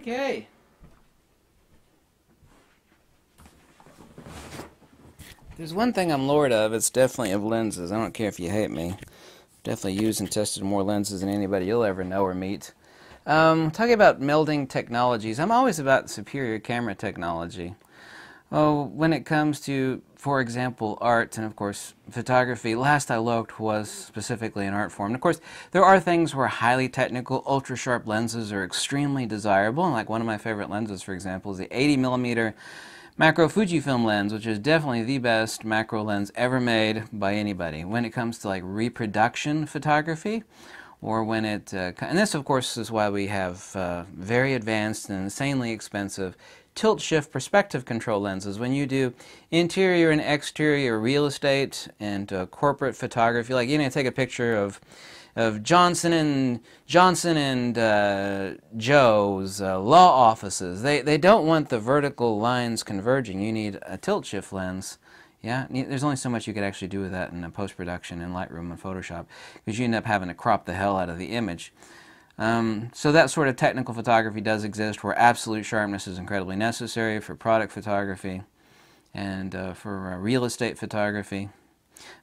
Okay. There's one thing I'm lord of, it's definitely of lenses. I don't care if you hate me. Definitely used and tested more lenses than anybody you'll ever know or meet. Talking about melding technologies, I'm always about superior camera technology. Oh, when it comes to, for example, art and, of course, photography, last I looked was specifically an art form. And, of course, there are things where highly technical, ultra-sharp lenses are extremely desirable. And, like, one of my favorite lenses, for example, is the 80mm macro Fujifilm lens, which is definitely the best macro lens ever made by anybody. When it comes to, like, reproduction photography, or when it, and this, of course, is why we have very advanced and insanely expensive tilt-shift perspective control lenses. When you do interior and exterior real estate and corporate photography, like take a picture of Johnson and Joe's law offices. They don't want the vertical lines converging. You need a tilt-shift lens. Yeah, there's only so much you could actually do with that in post-production in Lightroom and Photoshop, because you end up having to crop the hell out of the image. So that sort of technical photography does exist, where absolute sharpness is incredibly necessary for product photography and for real estate photography.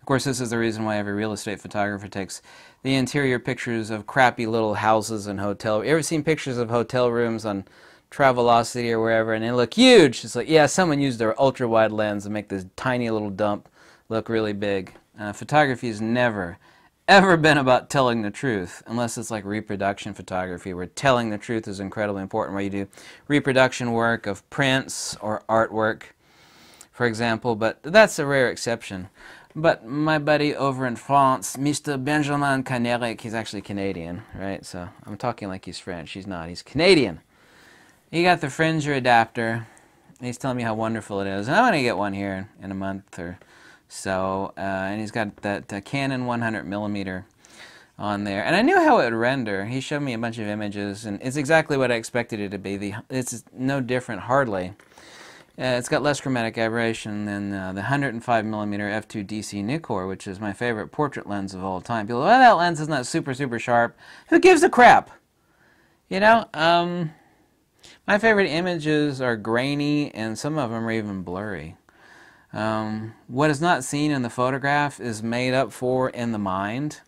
Of course, this is the reason why every real estate photographer takes the interior pictures of crappy little houses and hotel. You ever seen pictures of hotel rooms on Travelocity or wherever, and they look huge? It's like, yeah, someone used their ultra-wide lens to make this tiny little dump look really big. Photography has never ever been about telling the truth, unless it's like reproduction photography, where telling the truth is incredibly important, where you do reproduction work of prints or artwork, for example, but that's a rare exception. But my buddy over in France, Mr. Benjamin Caneric, he's actually Canadian, right? So I'm talking like he's French. He's not. He's Canadian. He got the Fringer adapter. He's telling me how wonderful it is. And I'm going to get one here in a month or so. And he's got that Canon 100mm on there. And I knew how it would render. He showed me a bunch of images, and it's exactly what I expected it to be. It's no different, hardly. It's got less chromatic aberration than the 105mm f2 DC Nikkor, which is my favorite portrait lens of all time. People, well, that lens is not super, super sharp. Who gives a crap? You know, my favorite images are grainy, and some of them are even blurry. What is not seen in the photograph is made up for in the mind.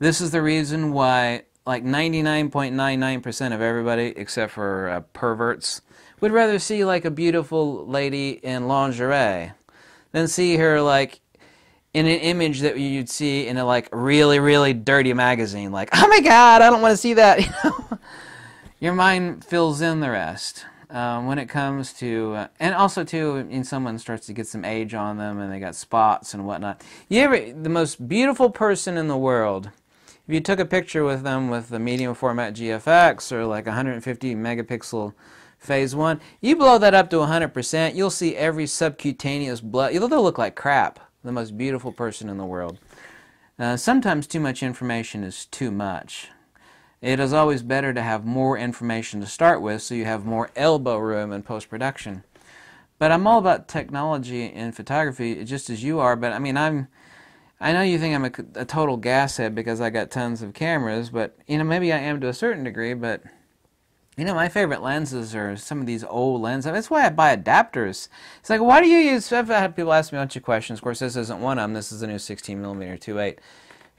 This is the reason why, like, 99.99% of everybody, except for perverts, would rather see, like, a beautiful lady in lingerie than see her, like, in an image that you'd see in a, like, really, really dirty magazine. Like, oh my God, I don't want to see that. You know? Your mind fills in the rest. When it comes to, and also too, when someone starts to get some age on them and they got spots and whatnot. The most beautiful person in the world, if you took a picture with them with the medium format GFX or like 150 megapixel phase 1, you blow that up to 100%, you'll see every subcutaneous blood. They'll look like crap. The most beautiful person in the world. Sometimes too much information is too much. It is always better to have more information to start with, so you have more elbow room in post-production. But I'm all about technology in photography, just as you are. But I mean, I know you think I'm a total gashead because I got tons of cameras, but maybe I am to a certain degree. But my favorite lenses are some of these old lenses. That's why I buy adapters. It's like, why do you use? I've had people ask me a bunch of questions. Of course, this isn't one of them. This is the new 16mm 2.8.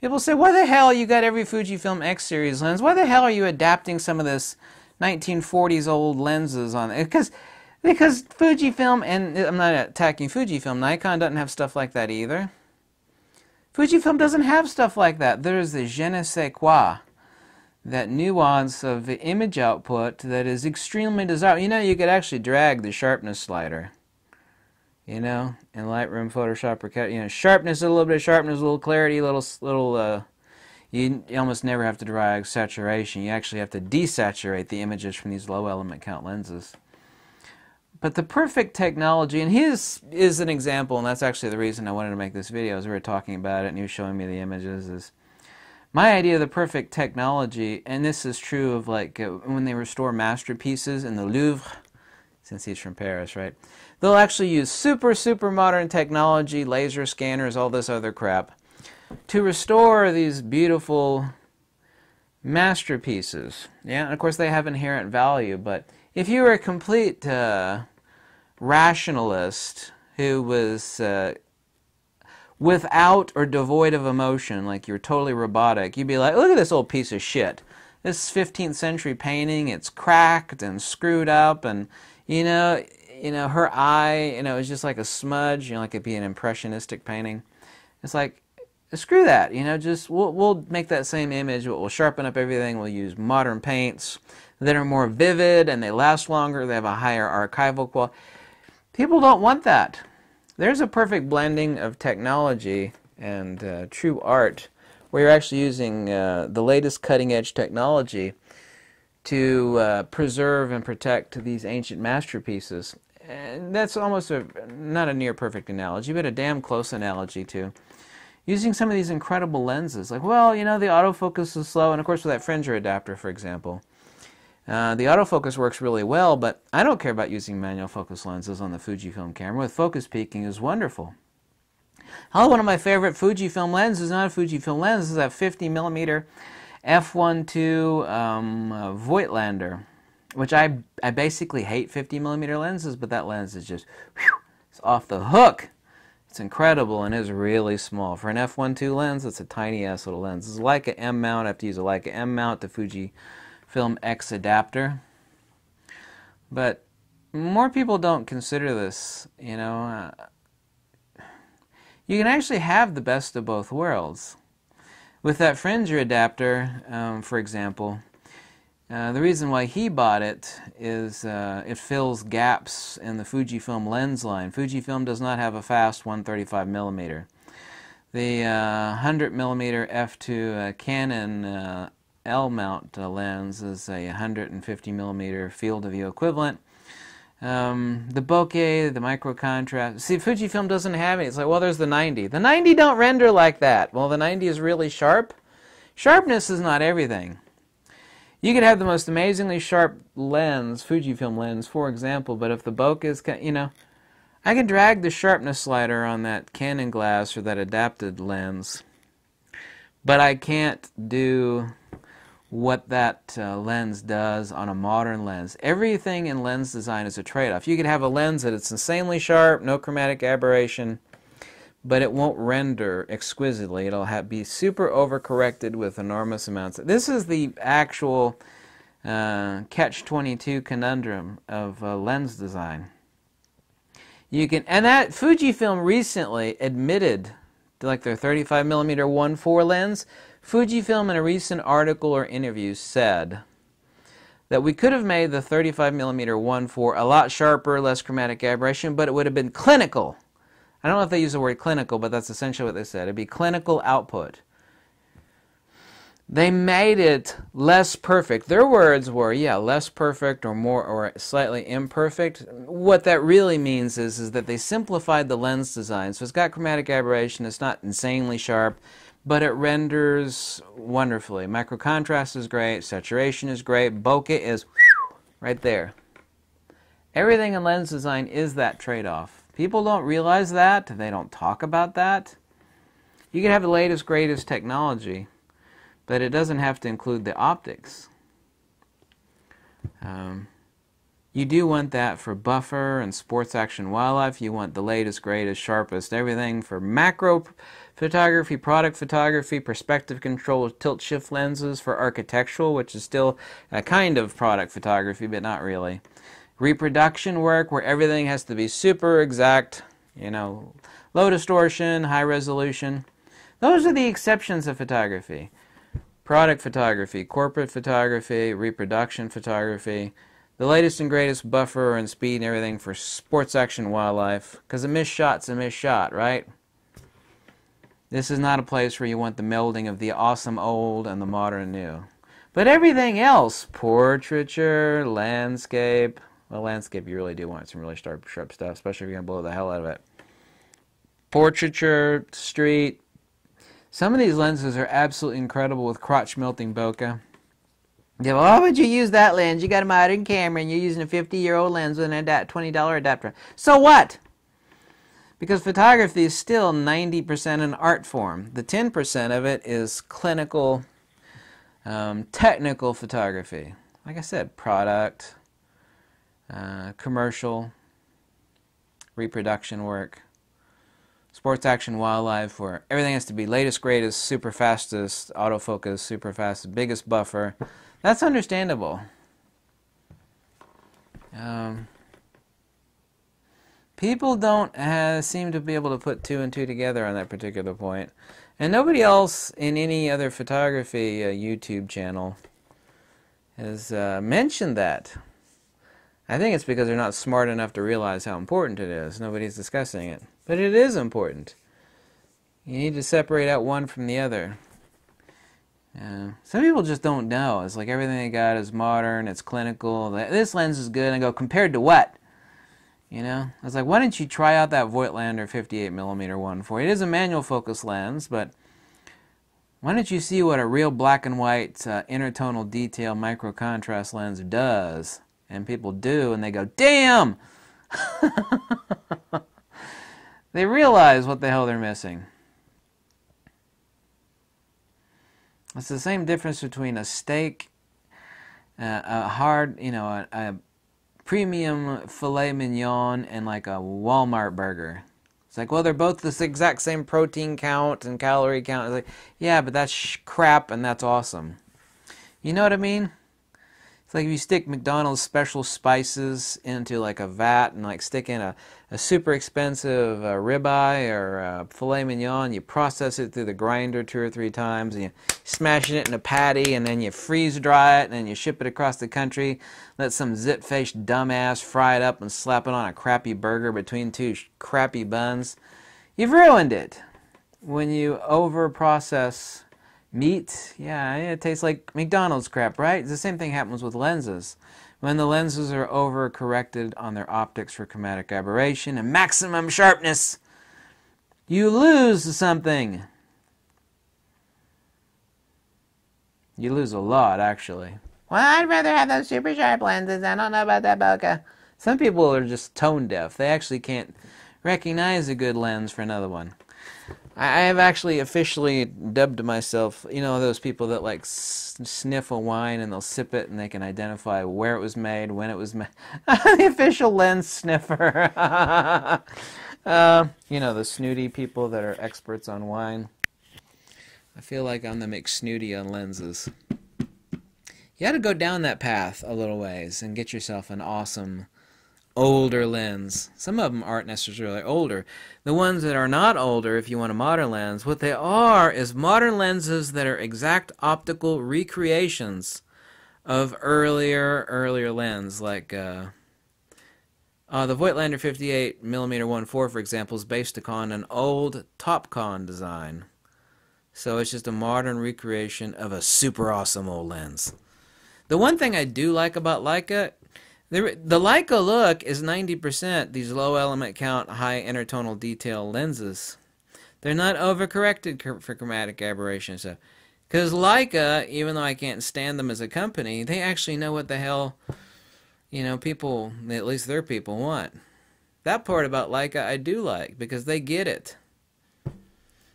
People say, why the hell you got every Fujifilm X series lens? Why the hell are you adapting some of this 1940s old lenses on it? Because Fujifilm, and I'm not attacking Fujifilm, Nikon doesn't have stuff like that either. Fujifilm doesn't have stuff like that. There's the je ne sais quoi, that nuance of the image output that is extremely desirable. You could actually drag the sharpness slider. In Lightroom, Photoshop, or sharpness, a little bit of sharpness, a little clarity, you almost never have to drag saturation. You actually have to desaturate the images from these low element count lenses. But the perfect technology, and his is an example, and that's actually the reason I wanted to make this video, as we were talking about it, and he was showing me the images, is my idea of the perfect technology, and this is true of, like, when they restore masterpieces in the Louvre, since he's from Paris, right? They'll actually use super, super modern technology, laser scanners, all this other crap, to restore these beautiful masterpieces. Yeah, and of course they have inherent value, but If you were a complete rationalist who was without or devoid of emotion, like you're totally robotic, you'd be like, look at this old piece of shit. This 15th century painting, it's cracked and screwed up, and her eye, is just like a smudge, like it'd be an impressionistic painting. It's like, screw that, just we'll make that same image, but we'll sharpen up everything. We'll use modern paints that are more vivid and they last longer. They have a higher archival quality. People don't want that. There's a perfect blending of technology and true art, where you're actually using the latest cutting-edge technology to preserve and protect these ancient masterpieces. And that's almost not a near-perfect analogy, but a damn close analogy to using some of these incredible lenses. Like, well, the autofocus is slow, and of course with that Fringer adapter, for example. The autofocus works really well, but I don't care about using manual focus lenses on the Fujifilm camera. With focus peaking is wonderful. One of my favorite Fujifilm lenses is not a Fujifilm lens. This is a 50mm f1.2 Voigtlander, which I basically hate 50mm lenses, but that lens is just, it's off the hook. It's incredible and is really small. For an f1.2 lens, it's a tiny-ass little lens. It's a Leica M mount. I have to use a Leica M mount, the Fujifilm X adapter. But more people don't consider this, You can actually have the best of both worlds. With that Fringer adapter, for example, the reason why he bought it is it fills gaps in the Fujifilm lens line. Fujifilm does not have a fast 135mm. The 100mm f2 Canon L-mount lens is a 150mm field of view equivalent. The bokeh, the micro contrast. See, Fujifilm doesn't have it. It's like, well, there's the 90. The 90 don't render like that. Well, the 90 is really sharp. Sharpness is not everything. You could have the most amazingly sharp lens, Fujifilm lens, for example, but if the bokeh is, I can drag the sharpness slider on that Canon glass or that adapted lens, but I can't do what that lens does on a modern lens. Everything in lens design is a trade-off. You could have a lens that it's insanely sharp, no chromatic aberration, but it won't render exquisitely. It'll be super overcorrected with enormous amounts. This is the actual catch-22 conundrum of lens design. And that Fujifilm recently admitted to like their 35mm 1.4 lens. Fujifilm in a recent article or interview said that we could have made the 35mm 1.4 a lot sharper, less chromatic aberration, but it would have been clinical. I don't know if they use the word clinical, but that's essentially what they said. It'd be clinical output. They made it less perfect. Their words were, yeah, less perfect or more or slightly imperfect. What that really means is that they simplified the lens design. So it's got chromatic aberration, it's not insanely sharp, but it renders wonderfully. Micro contrast is great, saturation is great, bokeh is right there. Everything in lens design is that trade-off. People don't realize that. They don't talk about that. You can have the latest, greatest technology, but it doesn't have to include the optics. You do want that for buffer and sports action wildlife. You want the latest, greatest, sharpest, everything for macro photography, product photography, perspective control, tilt shift lenses for architectural, which is still a kind of product photography, but not really. Reproduction work where everything has to be super exact, low distortion, high resolution. Those are the exceptions of photography. Product photography, corporate photography, reproduction photography, the latest and greatest buffer and speed and everything for sports action wildlife, because a missed shot's a missed shot, right? This is not a place where you want the melding of the awesome old and the modern new. But everything else, portraiture, landscape, well, landscape you really do want some really sharp stuff, especially if you're going to blow the hell out of it. Portraiture, street. Some of these lenses are absolutely incredible with crotch melting bokeh. Yeah, well, why would you use that lens? You got a modern camera and you're using a 50-year-old lens with an $20 adapter. So what? Because photography is still 90% an art form. The 10% of it is clinical, technical photography. Like I said, product, commercial, reproduction work, sports action, wildlife, where everything has to be latest, greatest, super fastest, autofocus, super fast, biggest buffer. That's understandable. People don't seem to be able to put two and two together on that particular point. And nobody else in any other photography YouTube channel has mentioned that. I think it's because they're not smart enough to realize how important it is. Nobody's discussing it. But it is important. You need to separate out one from the other. Some people just don't know. It's like everything they got is modern, it's clinical. This lens is good. And I go, compared to what? You know? I was like, why don't you try out that Voigtlander 58mm 1.4? It is a manual focus lens, but why don't you see what a real black and white intertonal detail micro contrast lens does? And people do, and they go, damn! They realize what the hell they're missing. It's the same difference between a steak, a hard, a premium filet mignon, and like a Walmart burger. It's like, well, they're both the exact same protein count and calorie count. It's like, yeah, but that's crap and that's awesome. You know what I mean? It's like if you stick McDonald's special spices into like a vat and like stick in a super expensive ribeye or filet mignon, you process it through the grinder 2 or 3 times, and you smash it in a patty, and then you freeze dry it, and then you ship it across the country, let some zit-faced dumbass fry it up and slap it on a crappy burger between 2 crappy buns. You've ruined it. When you over-process meat, yeah, it tastes like McDonald's crap, right? The same thing happens with lenses. When the lenses are over-corrected on their optics for chromatic aberration and maximum sharpness, you lose something. You lose a lot, actually. Well, I'd rather have those super sharp lenses. I don't know about that bokeh. Some people are just tone deaf. They actually can't recognize a good lens for another one. I have actually officially dubbed myself, you know, those people that like sniff a wine and they'll sip it and they can identify where it was made, when it was made. The official lens sniffer. You know, the snooty people that are experts on wine. I feel like I'm the McSnooty on lenses. You got to go down that path a little ways and get yourself an awesome older lens. Some of them aren't necessarily older. The ones that are not older, if you want a modern lens, what they are is modern lenses that are exact optical recreations of earlier lens, like the Voigtlander 58mm 1.4, for example, is based upon an old Topcon design. So it's just a modern recreation of a super awesome old lens. The one thing I do like about Leica, the Leica look is 90% these low element count, high intertonal detail lenses. They're not overcorrected for chromatic aberration stuff. Because Leica, even though I can't stand them as a company, they actually know what the hell, you know, people, at least their people, want. That part about Leica I do like, because they get it.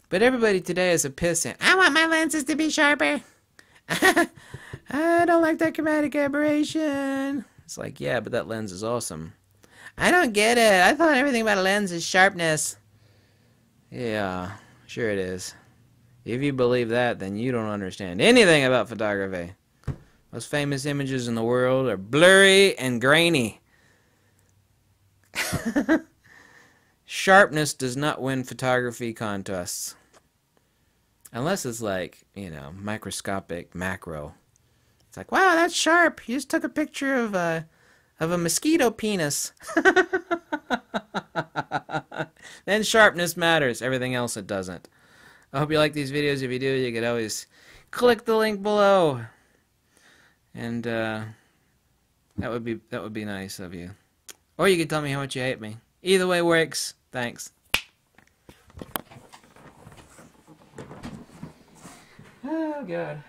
But everybody today is a pissant. I want my lenses to be sharper. I don't like that chromatic aberration. It's like, yeah, but that lens is awesome. I don't get it. I thought everything about a lens is sharpness. Yeah, sure it is. If you believe that, then you don't understand anything about photography. Most famous images in the world are blurry and grainy. Sharpness does not win photography contests. Unless it's like, you know, microscopic macro. It's like, wow, that's sharp. You just took a picture of a mosquito penis. Then sharpness matters. Everything else it doesn't. I hope you like these videos. If you do, you could always click the link below. And that would be nice of you. Or you could tell me how much you hate me. Either way works. Thanks. Oh, God.